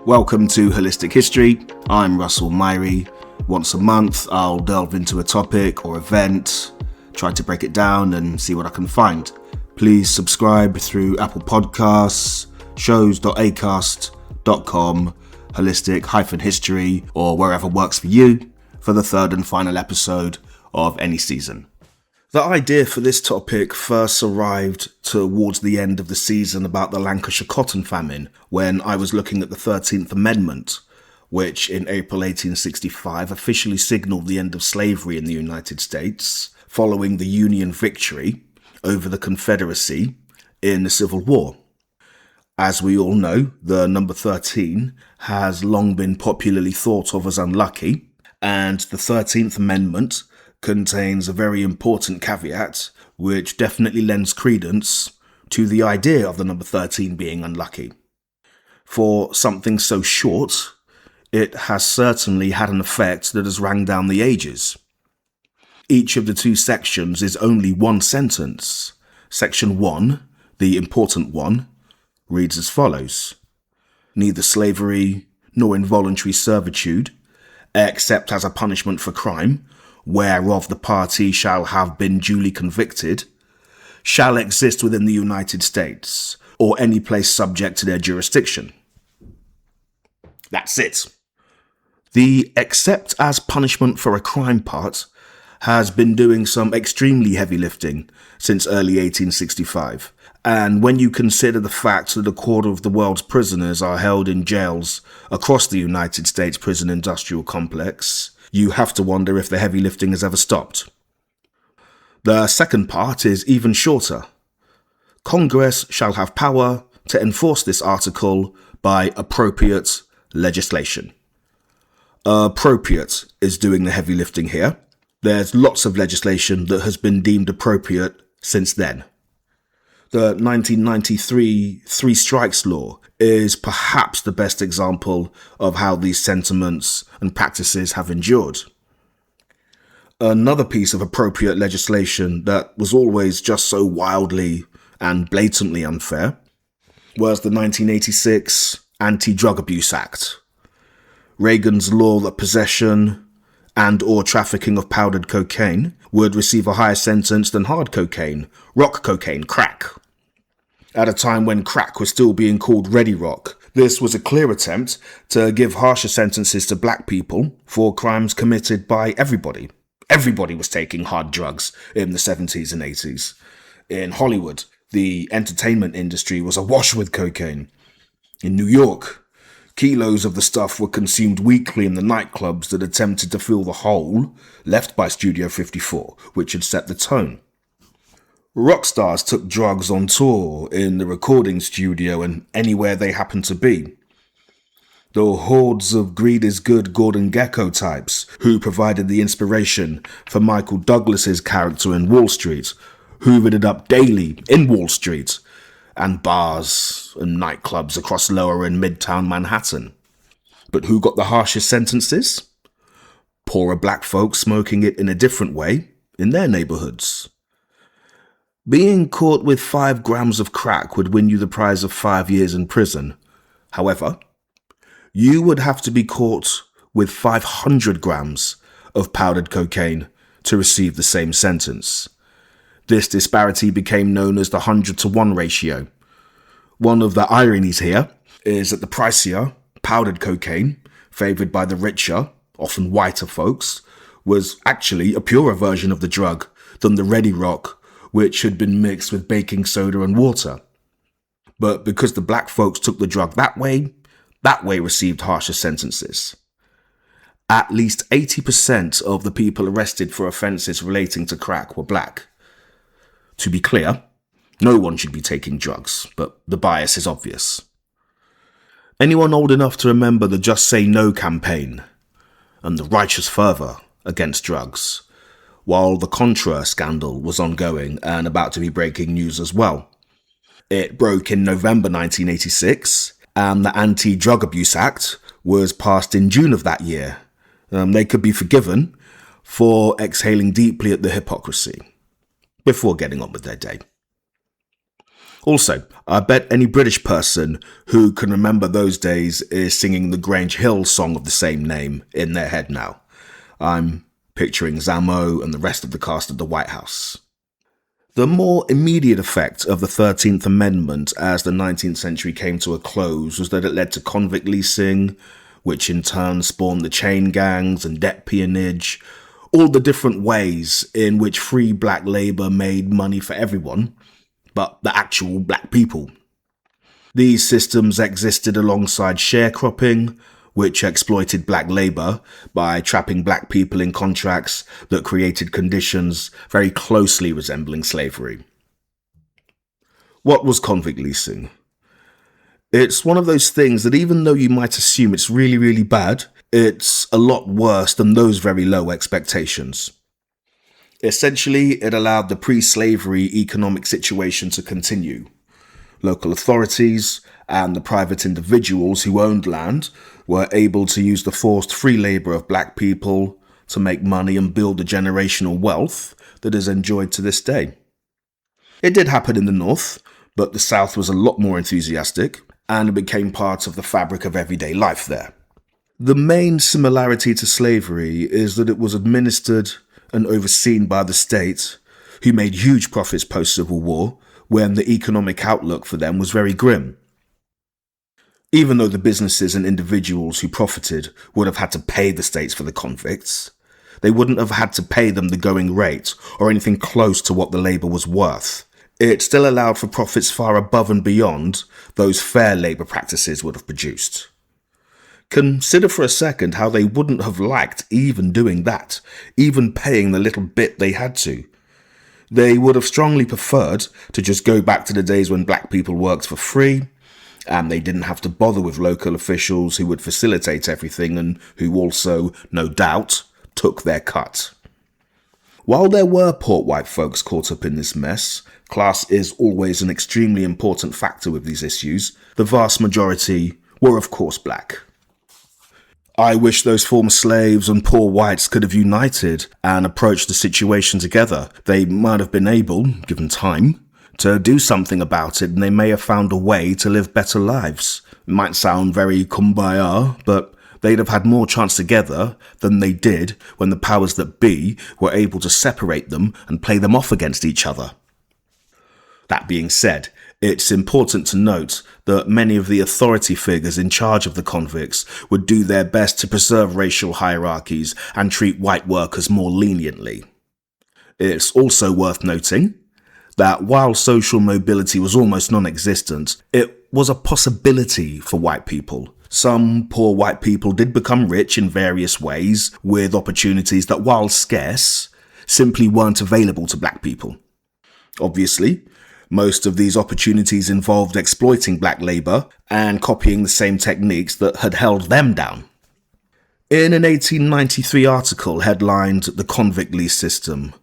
Welcome to Holistic History. I'm Russell Myrie. Once a month, I'll delve into a topic or event, try to break it down and see what I can find. Please subscribe through Apple Podcasts, shows.acast.com, holistic-history, or wherever works for you, for the third and final episode of any season. The idea for this topic first arrived towards the end of the season about the Lancashire cotton famine, when I was looking at the 13th Amendment, which in April 1865 officially signalled the end of slavery in the United States, following the Union victory over the Confederacy in the Civil War. As we all know, the number 13 has long been popularly thought of as unlucky, and the 13th Amendment contains a very important caveat which definitely lends credence to the idea of the number 13 being unlucky. For something so short, it has certainly had an effect that has rang down the ages. Each of the two sections is only one sentence. Section 1, the important one, reads as follows: "Neither slavery nor involuntary servitude, except as a punishment for crime, whereof the party shall have been duly convicted, shall exist within the United States, or any place subject to their jurisdiction." That's it. The except as punishment for a crime part has been doing some extremely heavy lifting since early 1865. And when you consider the fact that a quarter of the world's prisoners are held in jails across the United States prison industrial complex, you have to wonder if the heavy lifting has ever stopped. The second part is even shorter. Congress shall have power to enforce this article by appropriate legislation. Appropriate is doing the heavy lifting here. There's lots of legislation that has been deemed appropriate since then. The 1993 Three Strikes Law is perhaps the best example of how these sentiments and practices have endured. Another piece of appropriate legislation that was always just so wildly and blatantly unfair was the 1986 Anti-Drug Abuse Act. Reagan's law that possession and or trafficking of powdered cocaine would receive a higher sentence than hard cocaine, rock cocaine, crack. At a time when crack was still being called ready rock, this was a clear attempt to give harsher sentences to black people for crimes committed by everybody. Everybody was taking hard drugs in the 70s and 80s. In Hollywood, the entertainment industry was awash with cocaine. In New York, kilos of the stuff were consumed weekly in the nightclubs that attempted to fill the hole left by Studio 54, which had set the tone. Rock stars took drugs on tour, in the recording studio, and anywhere they happened to be. The hordes of greed is good Gordon Gekko types who provided the inspiration for Michael Douglas's character in Wall Street hoovered it up daily in Wall Street and bars and nightclubs across lower and midtown Manhattan. But who got the harshest sentences? Poorer black folks smoking it in a different way in their neighborhoods. Being caught with 5 grams of crack would win you the prize of 5 years in prison. However, you would have to be caught with 500 grams of powdered cocaine to receive the same sentence. This disparity became known as the 100-to-1 ratio. One of the ironies here is that the pricier, powdered cocaine, favoured by the richer, often whiter folks, was actually a purer version of the drug than the ready rock, which had been mixed with baking soda and water. But because the black folks took the drug that way received harsher sentences. At least 80% of the people arrested for offences relating to crack were black. To be clear, no one should be taking drugs, but the bias is obvious. Anyone old enough to remember the Just Say No campaign and the righteous fervour against drugs, while the Contra scandal was ongoing and about to be breaking news as well? It broke in November 1986, and the Anti-Drug Abuse Act was passed in June of that year. They could be forgiven for exhaling deeply at the hypocrisy before getting on with their day. Also, I bet any British person who can remember those days is singing the Grange Hill song of the same name in their head now. I'm picturing Zamo and the rest of the cast of the White House. The more immediate effect of the 13th Amendment as the 19th century came to a close was that it led to convict leasing, which in turn spawned the chain gangs and debt peonage, all the different ways in which free black labour made money for everyone, but the actual black people. These systems existed alongside sharecropping, which exploited black labour by trapping black people in contracts that created conditions very closely resembling slavery. What was convict leasing? It's one of those things that even though you might assume it's really, really bad, it's a lot worse than those very low expectations. Essentially, it allowed the pre-slavery economic situation to continue. Local authorities and the private individuals who owned land were able to use the forced free labour of black people to make money and build the generational wealth that is enjoyed to this day. It did happen in the North, but the South was a lot more enthusiastic, and it became part of the fabric of everyday life there. The main similarity to slavery is that it was administered and overseen by the state, who made huge profits post-Civil War, when the economic outlook for them was very grim. Even though the businesses and individuals who profited would have had to pay the states for the convicts, they wouldn't have had to pay them the going rate or anything close to what the labour was worth. It still allowed for profits far above and beyond those fair labour practices would have produced. Consider for a second how they wouldn't have liked even doing that, even paying the little bit they had to. They would have strongly preferred to just go back to the days when black people worked for free, and they didn't have to bother with local officials who would facilitate everything and who also, no doubt, took their cut. While there were poor white folks caught up in this mess, class is always an extremely important factor with these issues. The vast majority were of course black. I wish those former slaves and poor whites could have united and approached the situation together. They might have been able, given time, to do something about it, and they may have found a way to live better lives. It might sound very kumbaya, but they'd have had more chance together than they did when the powers that be were able to separate them and play them off against each other. That being said, it's important to note that many of the authority figures in charge of the convicts would do their best to preserve racial hierarchies and treat white workers more leniently. It's also worth noting that while social mobility was almost non-existent, it was a possibility for white people. Some poor white people did become rich in various ways, with opportunities that, while scarce, simply weren't available to black people. Obviously, most of these opportunities involved exploiting black labour and copying the same techniques that had held them down. In an 1893 article headlined "The Convict Lease System,"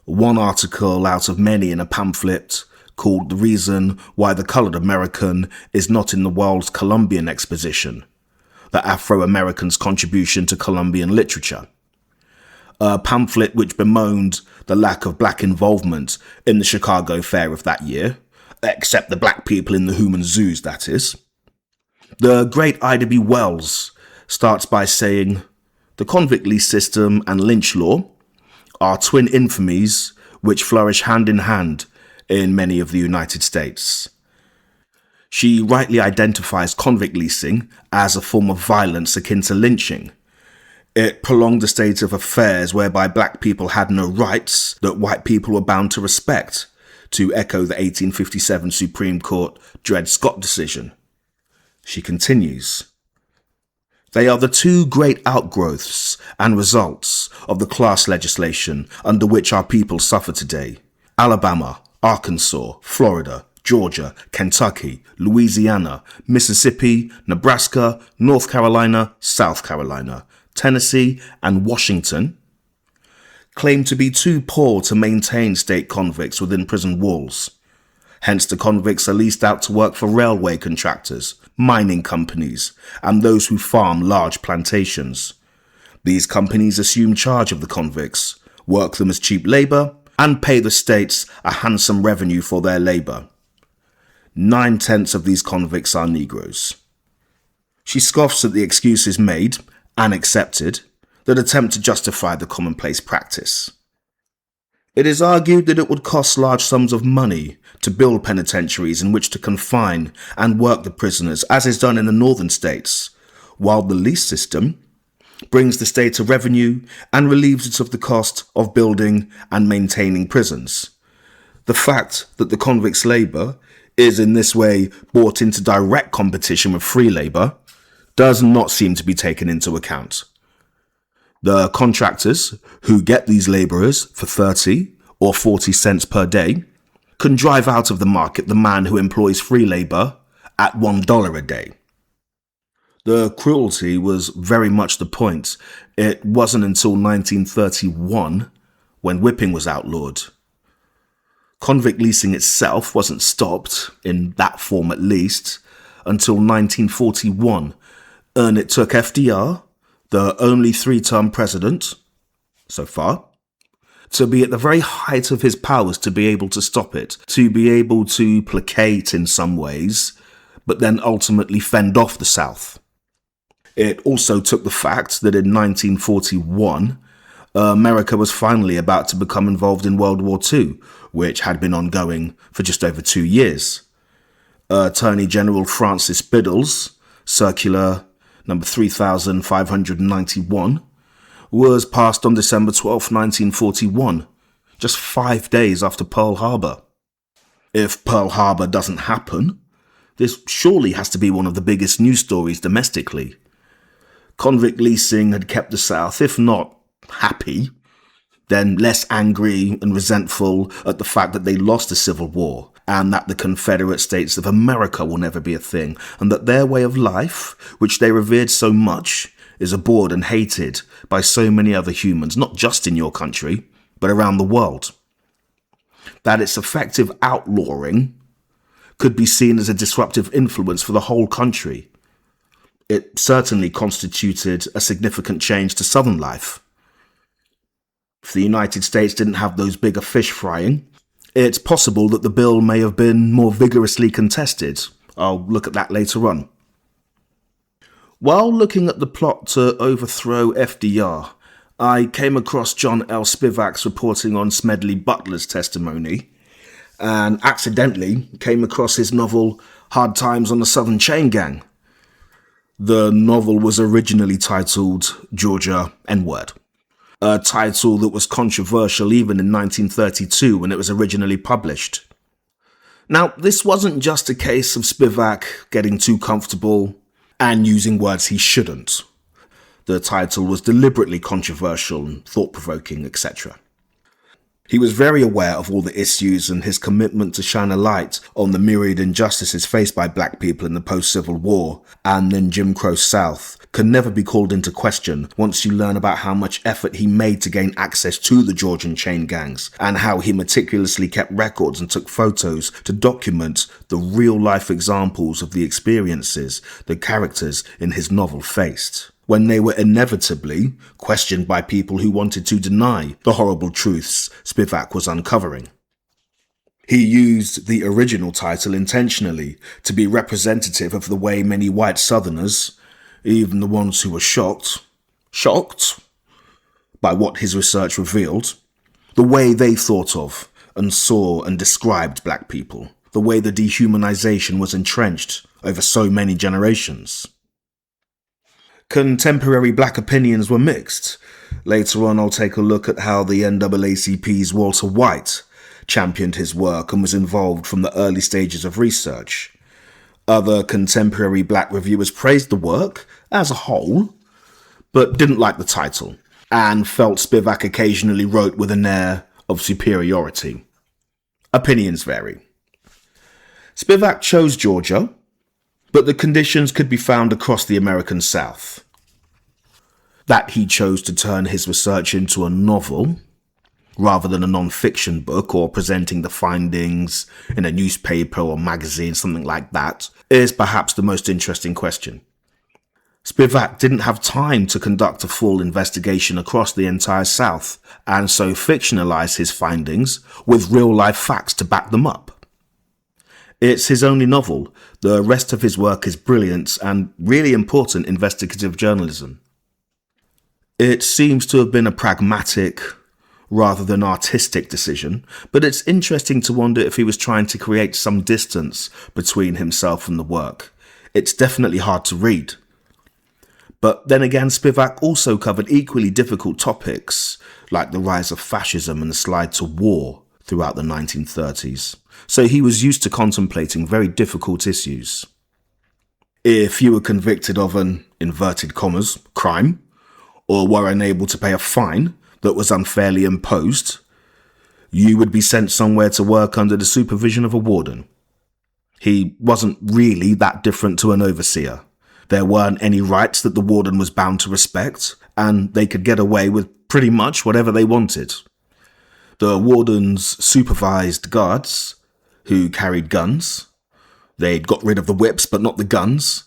one article out of many in a pamphlet called "The Reason Why the Coloured American is Not in the World's Columbian Exposition: The Afro-Americans' Contribution to Columbian Literature," a pamphlet which bemoaned the lack of black involvement in the Chicago Fair of that year, except the black people in the human zoos, that is. The great Ida B. Wells starts by saying, "The convict lease system and lynch law are twin infamies which flourish hand in hand in many of the United States." She rightly identifies convict leasing as a form of violence akin to lynching. It prolonged a state of affairs whereby black people had no rights that white people were bound to respect, to echo the 1857 Supreme Court Dred Scott decision. She continues, "They are the two great outgrowths and results of the class legislation under which our people suffer today. Alabama, Arkansas, Florida, Georgia, Kentucky, Louisiana, Mississippi, Nebraska, North Carolina, South Carolina, Tennessee, and Washington claim to be too poor to maintain state convicts within prison walls. Hence the convicts are leased out to work for railway contractors, mining companies, and those who farm large plantations. These companies assume charge of the convicts, work them as cheap labour, and pay the states a handsome revenue for their labour. 9/10 of these convicts are Negroes. She scoffs at the excuses made and accepted that attempt to justify the commonplace practice. It is argued that it would cost large sums of money to build penitentiaries in which to confine and work the prisoners, as is done in the northern states, while the lease system brings the state a revenue and relieves it of the cost of building and maintaining prisons. The fact that the convicts' labour is in this way brought into direct competition with free labour does not seem to be taken into account. The contractors who get these labourers for 30 or 40 cents per day can drive out of the market the man who employs free labour at $1 a day. The cruelty was very much the point. It wasn't until 1931 when whipping was outlawed. Convict leasing itself wasn't stopped, in that form at least, until 1941, and it took FDR, the only 3-term president so far, to be at the very height of his powers to be able to stop it, to be able to placate in some ways, but then ultimately fend off the South. It also took the fact that in 1941, America was finally about to become involved in World War II, which had been ongoing for just over 2 years. Attorney General Francis Biddle's circular number 3591 was passed on December 12, 1941, just 5 days after Pearl Harbor. If Pearl Harbor doesn't happen, this surely has to be one of the biggest news stories domestically. Convict leasing had kept the South, if not happy, then less angry and resentful at the fact that they lost the Civil War and that the Confederate States of America will never be a thing, and that their way of life, which they revered so much, is abhorred and hated by so many other humans, not just in your country, but around the world. That its effective outlawing could be seen as a disruptive influence for the whole country. It certainly constituted a significant change to Southern life. If the United States didn't have those bigger fish frying, it's possible that the bill may have been more vigorously contested. I'll look at that later on. While looking at the plot to overthrow FDR, I came across John L. Spivak's reporting on Smedley Butler's testimony, and accidentally came across his novel Hard Times on the Southern Chain Gang. The novel was originally titled Georgia N-Word, a title that was controversial even in 1932 when it was originally published. Now, this wasn't just a case of Spivak getting too comfortable and using words he shouldn't. The title was deliberately controversial and thought-provoking, etc. He was very aware of all the issues, and his commitment to shine a light on the myriad injustices faced by black people in the post-Civil War and then Jim Crow South can never be called into question once you learn about how much effort he made to gain access to the Georgian chain gangs, and how he meticulously kept records and took photos to document the real-life examples of the experiences the characters in his novel faced, when they were inevitably questioned by people who wanted to deny the horrible truths Spivak was uncovering. He used the original title intentionally to be representative of the way many white Southerners, even the ones who were shocked by what his research revealed, the way they thought of and saw and described black people, the way the dehumanization was entrenched over so many generations. Contemporary black opinions were mixed. Later on, I'll take a look at how the NAACP's Walter White championed his work and was involved from the early stages of research. Other contemporary black reviewers praised the work as a whole, but didn't like the title, and felt Spivak occasionally wrote with an air of superiority. Opinions vary. Spivak chose Georgia, but the conditions could be found across the American South. That he chose to turn his research into a novel, rather than a non-fiction book or presenting the findings in a newspaper or magazine, something like that, is perhaps the most interesting question. Spivak didn't have time to conduct a full investigation across the entire South, and so fictionalized his findings with real-life facts to back them up. It's his only novel. The rest of his work is brilliant and really important investigative journalism. It seems to have been a pragmatic rather than artistic decision, but it's interesting to wonder if he was trying to create some distance between himself and the work. It's definitely hard to read. But then again, Spivak also covered equally difficult topics, like the rise of fascism and the slide to war throughout the 1930s. So he was used to contemplating very difficult issues. If you were convicted of an, inverted commas, crime, or were unable to pay a fine that was unfairly imposed, you would be sent somewhere to work under the supervision of a warden. He wasn't really that different to an overseer. There weren't any rights that the warden was bound to respect, and they could get away with pretty much whatever they wanted. The wardens supervised guards who carried guns. They'd got rid of the whips but not the guns,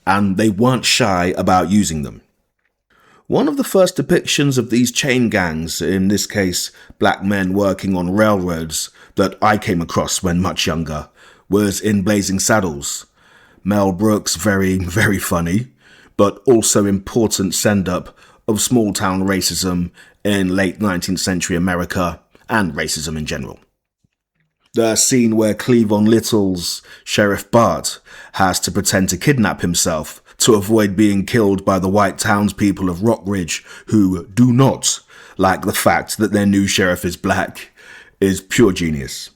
and they weren't shy about using them. One of the first depictions of these chain gangs, in this case black men working on railroads, that I came across when much younger, was in Blazing Saddles. Mel Brooks' very, very funny, but also important send-up of small-town racism in late 19th century America and racism in general. The scene where Cleavon Little's Sheriff Bart has to pretend to kidnap himself to avoid being killed by the white townspeople of Rockridge who do not like the fact that their new sheriff is black is pure genius.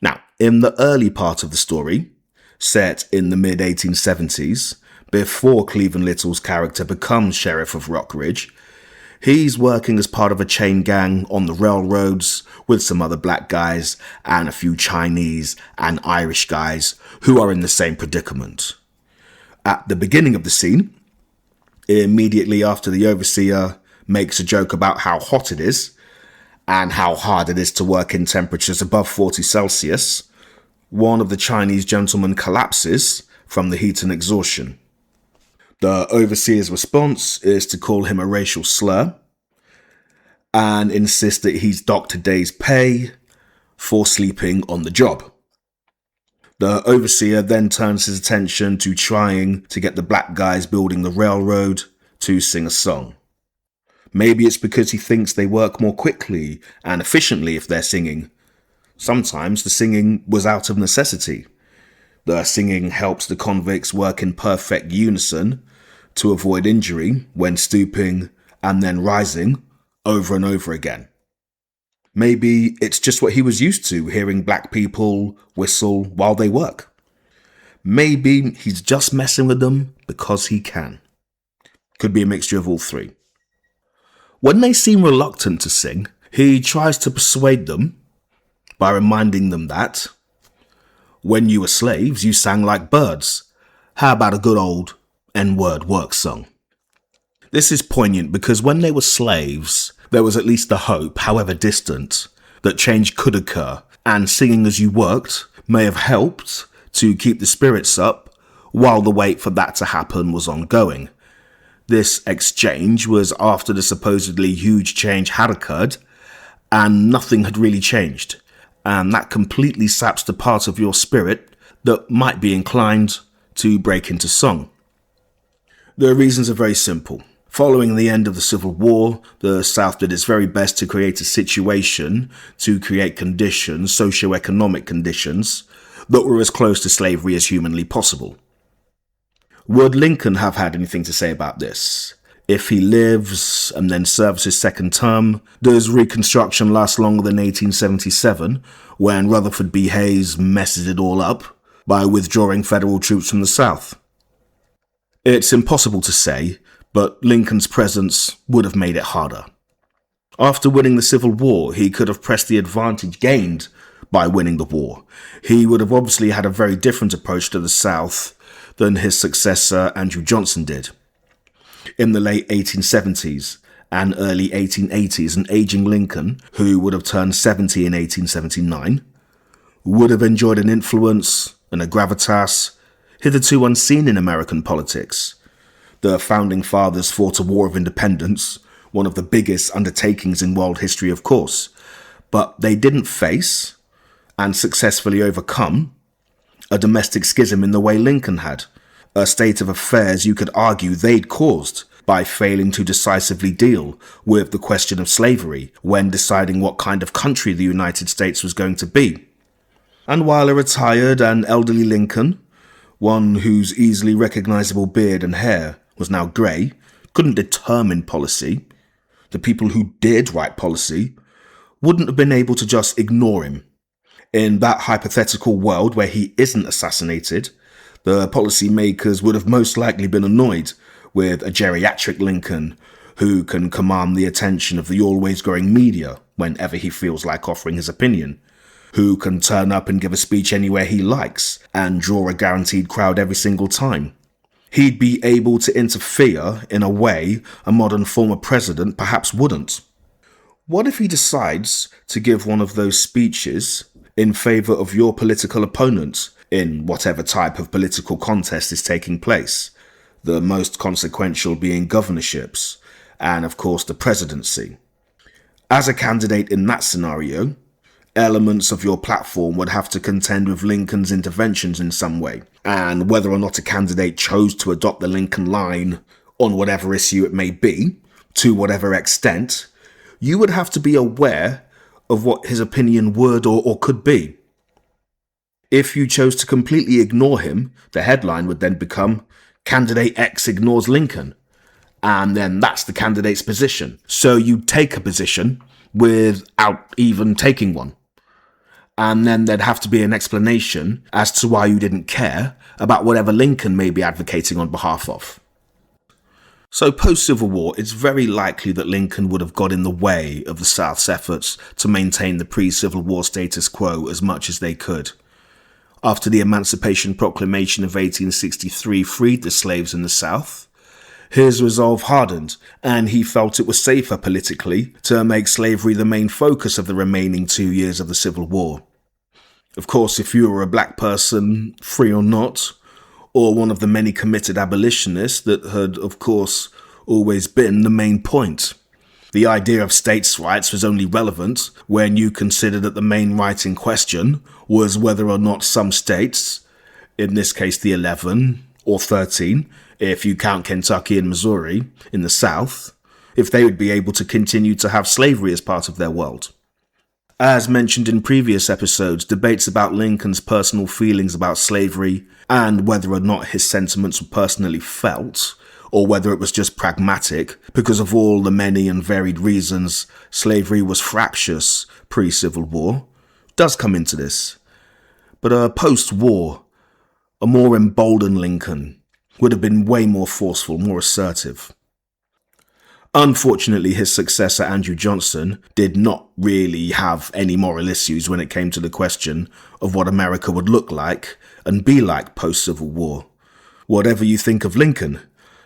Now, in the early part of the story, set in the mid-1870s, before Cleavon Little's character becomes Sheriff of Rockridge, he's working as part of a chain gang on the railroads with some other black guys and a few Chinese and Irish guys who are in the same predicament. At the beginning of the scene, immediately after the overseer makes a joke about how hot it is and how hard it is to work in temperatures above 40 Celsius, one of the Chinese gentlemen collapses from the heat and exhaustion. The overseer's response is to call him a racial slur and insist that he's docked a day's pay for sleeping on the job. The overseer then turns his attention to trying to get the black guys building the railroad to sing a song. Maybe it's because he thinks they work more quickly and efficiently if they're singing. Sometimes the singing was out of necessity. The singing helps the convicts work in perfect unison to avoid injury when stooping and then rising over and over again. Maybe it's just what he was used to, hearing black people whistle while they work. Maybe he's just messing with them because he can. Could be a mixture of all three. When they seem reluctant to sing, he tries to persuade them by reminding them that when you were slaves, you sang like birds. How about a good old N-word work song? This is poignant because when they were slaves, there was at least the hope, however distant, that change could occur, and singing as you worked may have helped to keep the spirits up while the wait for that to happen was ongoing. This exchange was after the supposedly huge change had occurred, and nothing had really changed, and that completely saps the part of your spirit that might be inclined to break into song. The reasons are very simple. Following the end of the Civil War, the South did its very best to create a situation, to create conditions, socio-economic conditions, that were as close to slavery as humanly possible. Would Lincoln have had anything to say about this? If he lives and then serves his second term, does Reconstruction last longer than 1877, when Rutherford B. Hayes messes it all up by withdrawing federal troops from the South? It's impossible to say, but Lincoln's presence would have made it harder. After winning the Civil War, he could have pressed the advantage gained by winning the war. He would have obviously had a very different approach to the South than his successor Andrew Johnson did. In the late 1870s and early 1880s, an aging Lincoln, who would have turned 70 in 1879, would have enjoyed an influence and a gravitas hitherto unseen in American politics. The Founding Fathers fought a war of independence, one of the biggest undertakings in world history, of course, but they didn't face and successfully overcome a domestic schism in the way Lincoln had, a state of affairs you could argue they'd caused by failing to decisively deal with the question of slavery when deciding what kind of country the United States was going to be. And while a retired and elderly Lincoln, one whose easily recognizable beard and hair was now grey, couldn't determine policy, the people who did write policy wouldn't have been able to just ignore him. In that hypothetical world where he isn't assassinated, the policymakers would have most likely been annoyed with a geriatric Lincoln who can command the attention of the always growing media whenever he feels like offering his opinion, who can turn up and give a speech anywhere he likes and draw a guaranteed crowd every single time. He'd be able to interfere in a way a modern former president perhaps wouldn't. What if he decides to give one of those speeches in favour of your political opponent in whatever type of political contest is taking place, the most consequential being governorships, and of course the presidency? As a candidate in that scenario, elements of your platform would have to contend with Lincoln's interventions in some way, and whether or not a candidate chose to adopt the Lincoln line on whatever issue it may be, to whatever extent, you would have to be aware of what his opinion would or could be. If you chose to completely ignore him, the headline would then become, "Candidate X ignores Lincoln." And then that's the candidate's position. So you take a position without even taking one. And then there'd have to be an explanation as to why you didn't care about whatever Lincoln may be advocating on behalf of. So post-Civil War, it's very likely that Lincoln would have got in the way of the South's efforts to maintain the pre-Civil War status quo as much as they could. After the Emancipation Proclamation of 1863 freed the slaves in the South, his resolve hardened, and he felt it was safer politically to make slavery the main focus of the remaining 2 years of the Civil War. Of course, if you were a black person, free or not, or one of the many committed abolitionists that had, of course, always been the main point. The idea of states' rights was only relevant when you considered that the main right in question was whether or not some states, in this case the 11 or 13, if you count Kentucky and Missouri in the South, if they would be able to continue to have slavery as part of their world. As mentioned in previous episodes, debates about Lincoln's personal feelings about slavery and whether or not his sentiments were personally felt, or whether it was just pragmatic because of all the many and varied reasons slavery was fractious pre-Civil War, does come into this. But post-war, a more emboldened Lincoln would have been way more forceful, more assertive. Unfortunately, his successor, Andrew Johnson, did not really have any moral issues when it came to the question of what America would look like and be like post-Civil War. Whatever you think of Lincoln,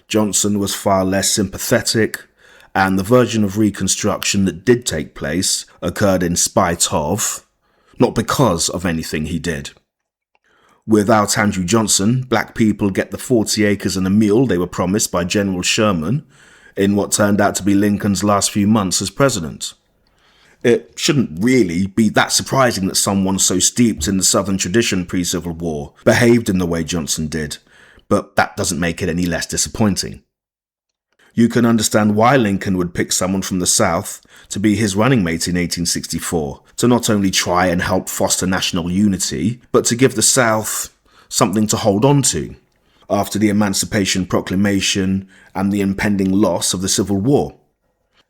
Johnson was far less sympathetic, and the version of Reconstruction that did take place occurred in spite of, not because of anything he did. Without Andrew Johnson, black people get the 40 acres and a mule they were promised by General Sherman in what turned out to be Lincoln's last few months as president. It shouldn't really be that surprising that someone so steeped in the Southern tradition pre-Civil War behaved in the way Johnson did, but that doesn't make it any less disappointing. You can understand why Lincoln would pick someone from the South to be his running mate in 1864, to not only try and help foster national unity, but to give the South something to hold on to after the Emancipation Proclamation and the impending loss of the Civil War.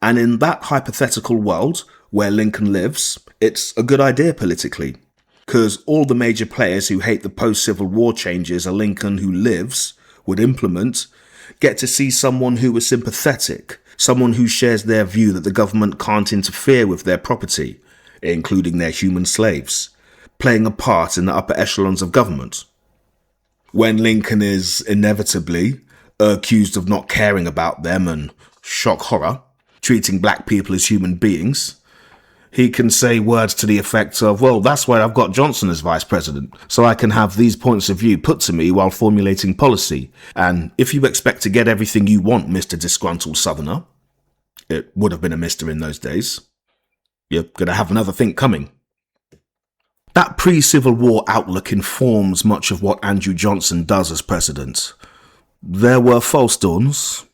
And in that hypothetical world where Lincoln lives, it's a good idea politically, because all the major players who hate the post-Civil War changes a Lincoln who lives would implement get to see someone who is sympathetic, someone who shares their view that the government can't interfere with their property, including their human slaves, playing a part in the upper echelons of government. When Lincoln is inevitably accused of not caring about them and, shock horror, treating black people as human beings, he can say words to the effect of, well, that's why I've got Johnson as vice president, so I can have these points of view put to me while formulating policy. And if you expect to get everything you want, Mr. Disgruntled Southerner, it would have been a mister in those days, you're going to have another thing coming. That pre-Civil War outlook informs much of what Andrew Johnson does as president. There were false dawns.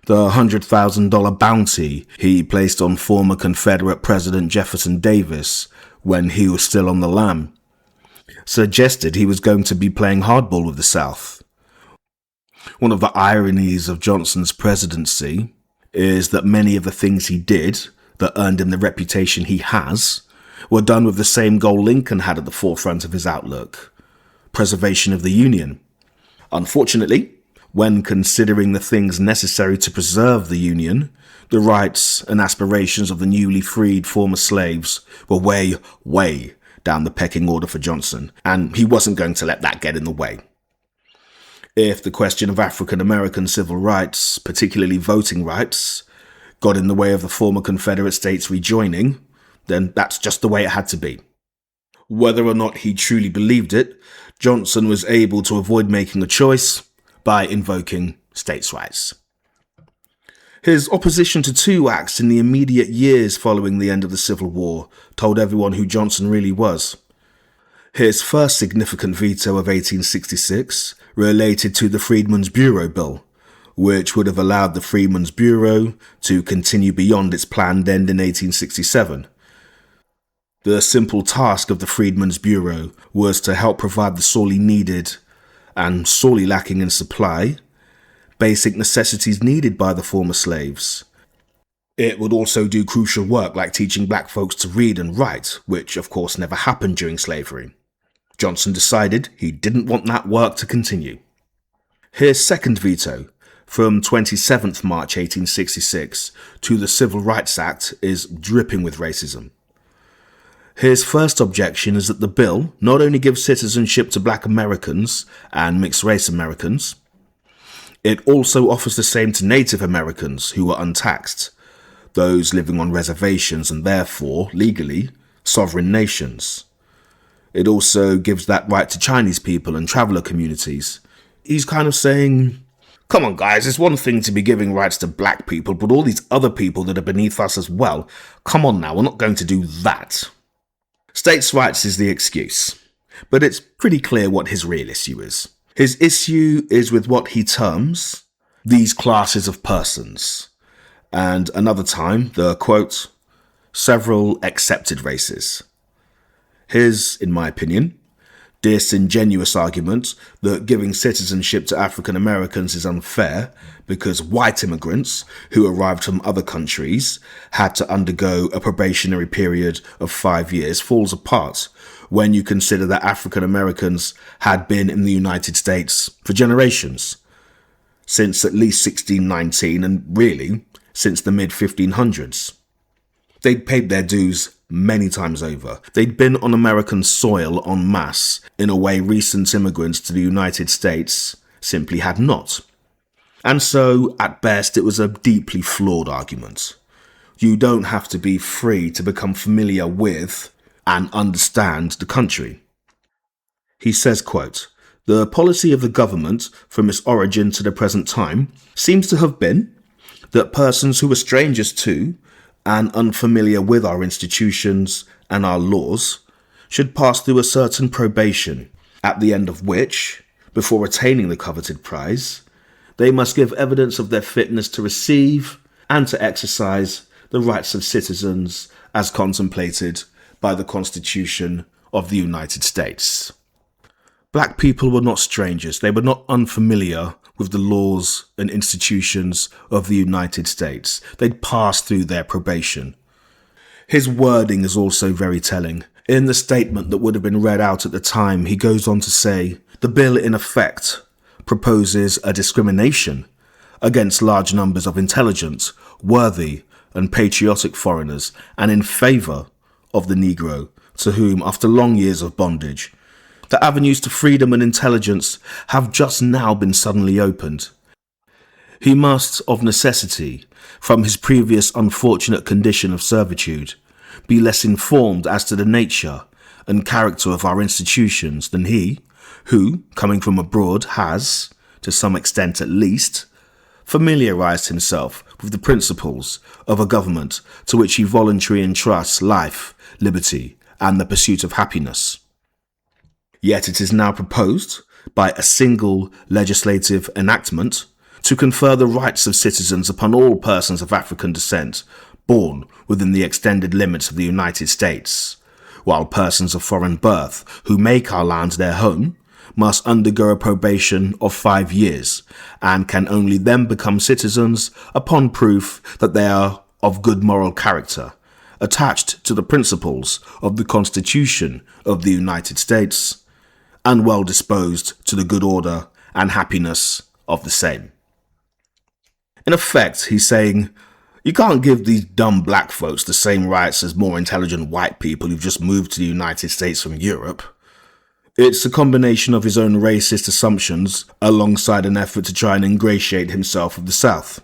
The $100,000 bounty he placed on former Confederate President Jefferson Davis when he was still on the lam suggested he was going to be playing hardball with the South. One of the ironies of Johnson's presidency is that many of the things he did that earned him the reputation he has were done with the same goal Lincoln had at the forefront of his outlook: preservation of the Union. Unfortunately, when considering the things necessary to preserve the Union, the rights and aspirations of the newly freed former slaves were way down the pecking order for Johnson, and he wasn't going to let that get in the way. If the question of African American civil rights, particularly voting rights, got in the way of the former Confederate states rejoining, then that's just the way it had to be. Whether or not he truly believed it, Johnson was able to avoid making a choice by invoking states' rights. His opposition to two acts in the immediate years following the end of the Civil War told everyone who Johnson really was. His first significant veto of 1866 related to the Freedmen's Bureau Bill, which would have allowed the Freedmen's Bureau to continue beyond its planned end in 1867. The simple task of the Freedmen's Bureau was to help provide the sorely needed and sorely lacking in supply basic necessities needed by the former slaves. It would also do crucial work like teaching black folks to read and write, which of course never happened during slavery. Johnson decided he didn't want that work to continue. His second veto, from 27th March 1866 to the Civil Rights Act, is dripping with racism. His first objection is that the bill not only gives citizenship to black Americans and mixed-race Americans, it also offers the same to Native Americans who are untaxed, those living on reservations and therefore, legally, sovereign nations. It also gives that right to Chinese people and traveller communities. He's kind of saying, come on guys, it's one thing to be giving rights to black people, but all these other people that are beneath us as well, come on now, we're not going to do that. States' rights is the excuse, but it's pretty clear what his real issue is. His issue is with what he terms these classes of persons, and another time the, quote, several accepted races. His, in my opinion, disingenuous argument that giving citizenship to African Americans is unfair because white immigrants who arrived from other countries had to undergo a probationary period of 5 years falls apart when you consider that African Americans had been in the United States for generations, since at least 1619 and really since the mid-1500s. They'd paid their dues many times over. They'd been on American soil en masse in a way recent immigrants to the United States simply had not. And so, at best, it was a deeply flawed argument. You don't have to be free to become familiar with and understand the country. He says, quote, the policy of the government from its origin to the present time seems to have been that persons who were strangers to and unfamiliar with our institutions and our laws should pass through a certain probation, at the end of which, before attaining the coveted prize, they must give evidence of their fitness to receive and to exercise the rights of citizens as contemplated by the Constitution of the United States. Black people were not strangers. They were not unfamiliar with the laws and institutions of the United States. They'd passed through their probation. His wording is also very telling. In the statement that would have been read out at the time, he goes on to say, the bill in effect proposes a discrimination against large numbers of intelligent, worthy, and patriotic foreigners, and in favour of the Negro, to whom, after long years of bondage, the avenues to freedom and intelligence have just now been suddenly opened. He must, of necessity, from his previous unfortunate condition of servitude, be less informed as to the nature and character of our institutions than he, who, coming from abroad, has, to some extent at least, familiarized himself with the principles of a government to which he voluntarily entrusts life, liberty, and the pursuit of happiness. Yet it is now proposed, by a single legislative enactment, to confer the rights of citizens upon all persons of African descent born within the extended limits of the United States, while persons of foreign birth who make our land their home must undergo a probation of 5 years and can only then become citizens upon proof that they are of good moral character, attached to the principles of the Constitution of the United States, and well disposed to the good order and happiness of the same. In effect, he's saying, you can't give these dumb black folks the same rights as more intelligent white people who've just moved to the United States from Europe. It's a combination of his own racist assumptions alongside an effort to try and ingratiate himself with the South.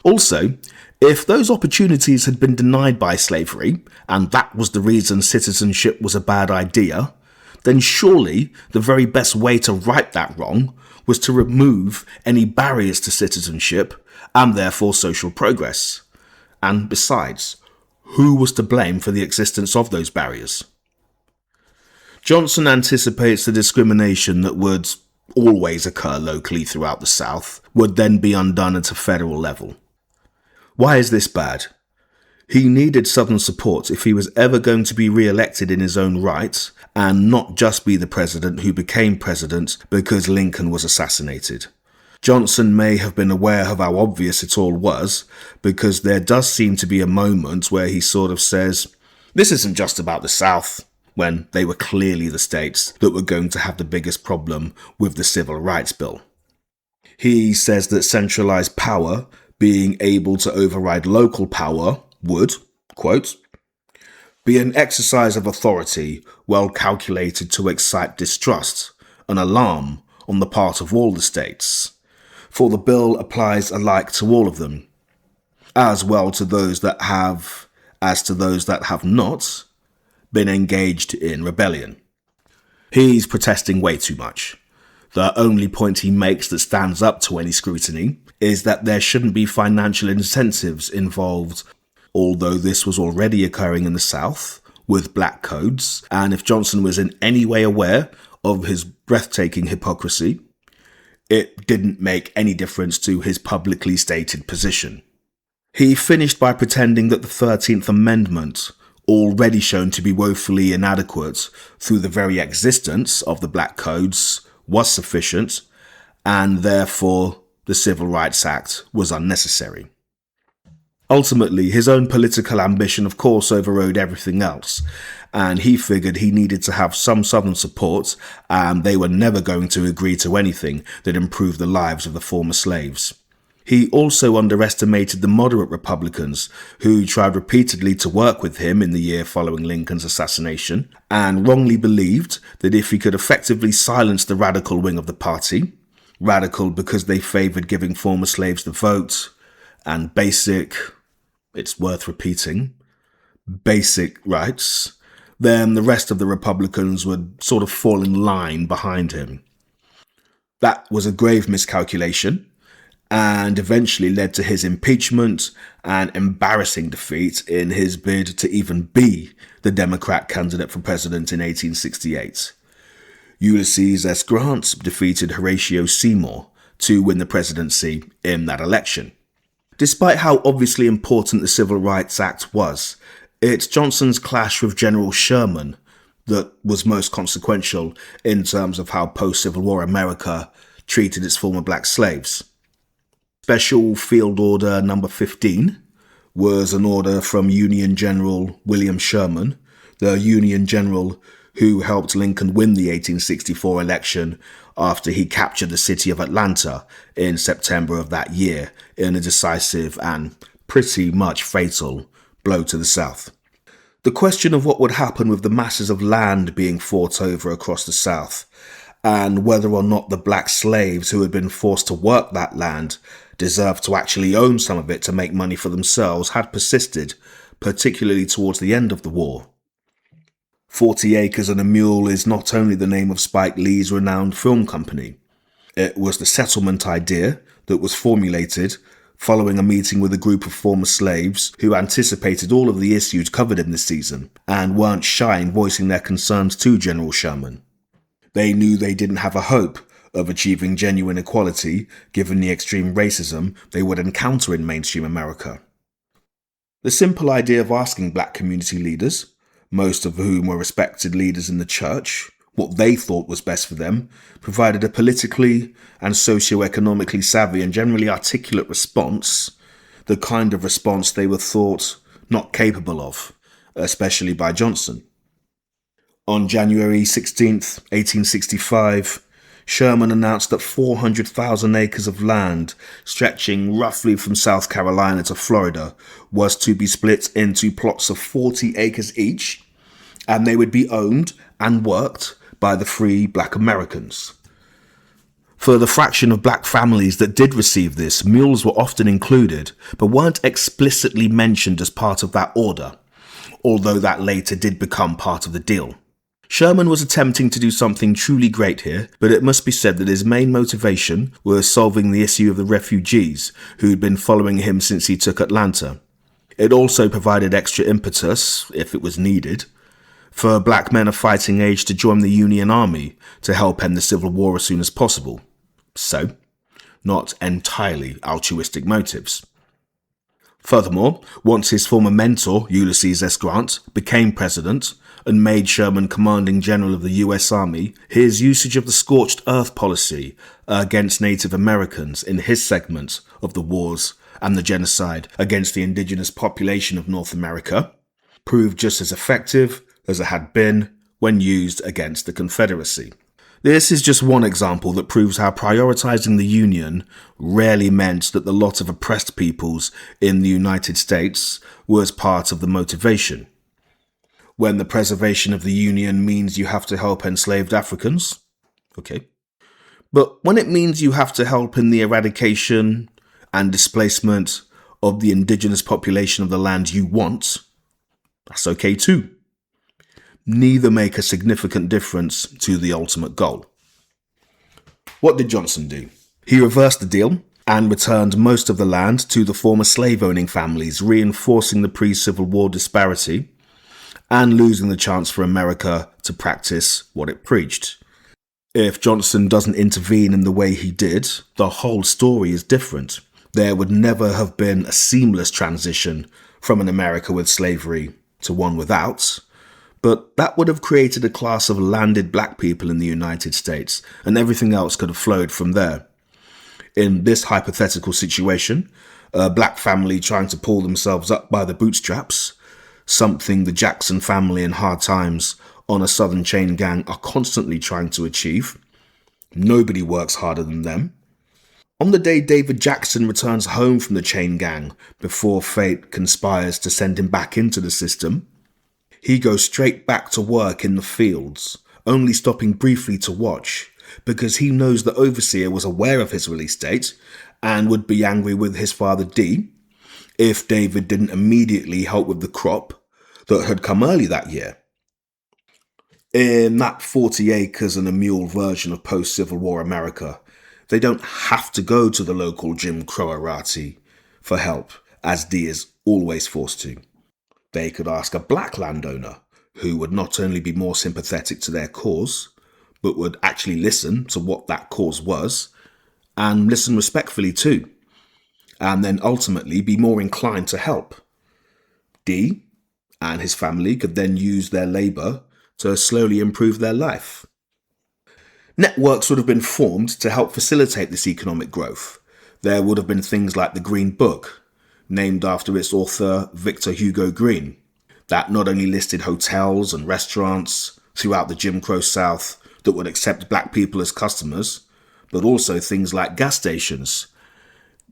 Also, if those opportunities had been denied by slavery, and that was the reason citizenship was a bad idea, then surely the very best way to right that wrong was to remove any barriers to citizenship and therefore social progress. And besides, who was to blame for the existence of those barriers? Johnson anticipates the discrimination that would always occur locally throughout the South would then be undone at a federal level. Why is this bad? He needed Southern support if he was ever going to be re-elected in his own right and not just be the president who became president because Lincoln was assassinated. Johnson may have been aware of how obvious it all was, because there does seem to be a moment where he sort of says, this isn't just about the South, when they were clearly the states that were going to have the biggest problem with the Civil Rights Bill. He says that centralized power, being able to override local power, would, quote, be an exercise of authority well calculated to excite distrust and alarm on the part of all the states, for the bill applies alike to all of them, as well to those that have as to those that have not been engaged in rebellion. He's protesting way too much. The only point he makes that stands up to any scrutiny is that there shouldn't be financial incentives involved, although this was already occurring in the South with black codes, and if Johnson was in any way aware of his breathtaking hypocrisy, it didn't make any difference to his publicly stated position. He finished by pretending that the 13th Amendment, already shown to be woefully inadequate through the very existence of the black codes, was sufficient, and therefore the Civil Rights Act was unnecessary. Ultimately, his own political ambition of course overrode everything else, and he figured he needed to have some Southern support, and they were never going to agree to anything that improved the lives of the former slaves. He also underestimated the moderate Republicans, who tried repeatedly to work with him in the year following Lincoln's assassination, and wrongly believed that if he could effectively silence the radical wing of the party, radical because they favoured giving former slaves the vote, and basic, it's worth repeating, basic rights, then the rest of the Republicans would sort of fall in line behind him. That was a grave miscalculation, and eventually led to his impeachment and embarrassing defeat in his bid to even be the Democrat candidate for president in 1868. Ulysses S. Grant defeated Horatio Seymour to win the presidency in that election. Despite how obviously important the Civil Rights Act was, it's Johnson's clash with General Sherman that was most consequential in terms of how post-Civil War America treated its former black slaves. Special Field Order No. 15 was an order from Union General William Sherman, the Union General who helped Lincoln win the 1864 election after he captured the city of Atlanta in September of that year in a decisive and pretty much fatal blow to the South. The question of what would happen with the masses of land being fought over across the South, and whether or not the black slaves who had been forced to work that land deserved to actually own some of it to make money for themselves, had persisted, particularly towards the end of the war. 40 Acres and a Mule is not only the name of Spike Lee's renowned film company. It was the settlement idea that was formulated following a meeting with a group of former slaves who anticipated all of the issues covered in this season and weren't shy in voicing their concerns to General Sherman. They knew they didn't have a hope of achieving genuine equality given the extreme racism they would encounter in mainstream America. The simple idea of asking black community leaders, most of whom were respected leaders in the church, what they thought was best for them, provided a politically and socio-economically savvy and generally articulate response, the kind of response they were thought not capable of, especially by Johnson. On January 16th, 1865, Sherman announced that 400,000 acres of land, stretching roughly from South Carolina to Florida, was to be split into plots of 40 acres each, and they would be owned and worked by the free black Americans. For the fraction of black families that did receive this, mules were often included, but weren't explicitly mentioned as part of that order, although that later did become part of the deal. Sherman was attempting to do something truly great here, but it must be said that his main motivation was solving the issue of the refugees who'd been following him since he took Atlanta. It also provided extra impetus, if it was needed, for black men of fighting age to join the Union Army to help end the Civil War as soon as possible. So, not entirely altruistic motives. Furthermore, once his former mentor, Ulysses S. Grant, became president and made Sherman commanding general of the US Army, his usage of the scorched earth policy against Native Americans in his segment of the wars and the genocide against the indigenous population of North America proved just as effective as it had been when used against the Confederacy. This is just one example that proves how prioritizing the Union rarely meant that the lot of oppressed peoples in the United States was part of the motivation. When the preservation of the Union means you have to help enslaved Africans, okay. But when it means you have to help in the eradication and displacement of the indigenous population of the land you want, that's okay too. Neither make a significant difference to the ultimate goal. What did Johnson do? He reversed the deal and returned most of the land to the former slave-owning families, reinforcing the pre-Civil War disparity and losing the chance for America to practice what it preached. If Johnson doesn't intervene in the way he did, the whole story is different. There would never have been a seamless transition from an America with slavery to one without, but that would have created a class of landed black people in the United States, and everything else could have flowed from there. In this hypothetical situation, a black family trying to pull themselves up by the bootstraps, something the Jackson family in hard times on a southern chain gang are constantly trying to achieve. Nobody works harder than them. On the day David Jackson returns home from the chain gang before fate conspires to send him back into the system, he goes straight back to work in the fields, only stopping briefly to watch, because he knows the overseer was aware of his release date and would be angry with his father D if David didn't immediately help with the crop that had come early that year. In that 40 acres and a mule version of post-Civil War America, they don't have to go to the local Jim Crow-arati for help, as D is always forced to. They could ask a black landowner who would not only be more sympathetic to their cause, but would actually listen to what that cause was, and listen respectfully too, and then ultimately be more inclined to help. D and his family could then use their labour to slowly improve their life. Networks would have been formed to help facilitate this economic growth. There would have been things like the Green Book, named after its author Victor Hugo Green, that not only listed hotels and restaurants throughout the Jim Crow South that would accept black people as customers, but also things like gas stations.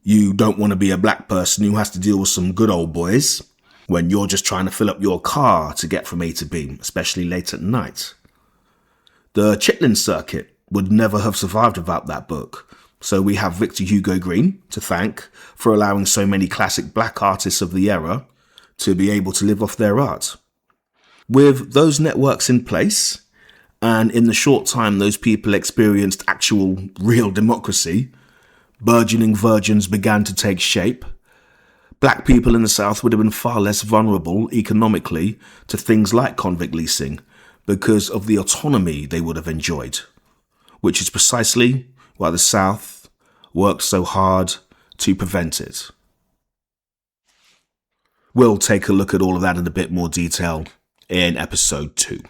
You don't want to be a black person who has to deal with some good old boys when you're just trying to fill up your car to get from A to B, especially late at night. The Chitlin circuit would never have survived without that book, so we have Victor Hugo Green to thank for allowing so many classic black artists of the era to be able to live off their art. With those networks in place, and in the short time those people experienced actual, real democracy, burgeoning virgins began to take shape. Black people in the South would have been far less vulnerable economically to things like convict leasing, because of the autonomy they would have enjoyed, which is precisely why the South worked so hard to prevent it. We'll take a look at all of that in a bit more detail in episode 2.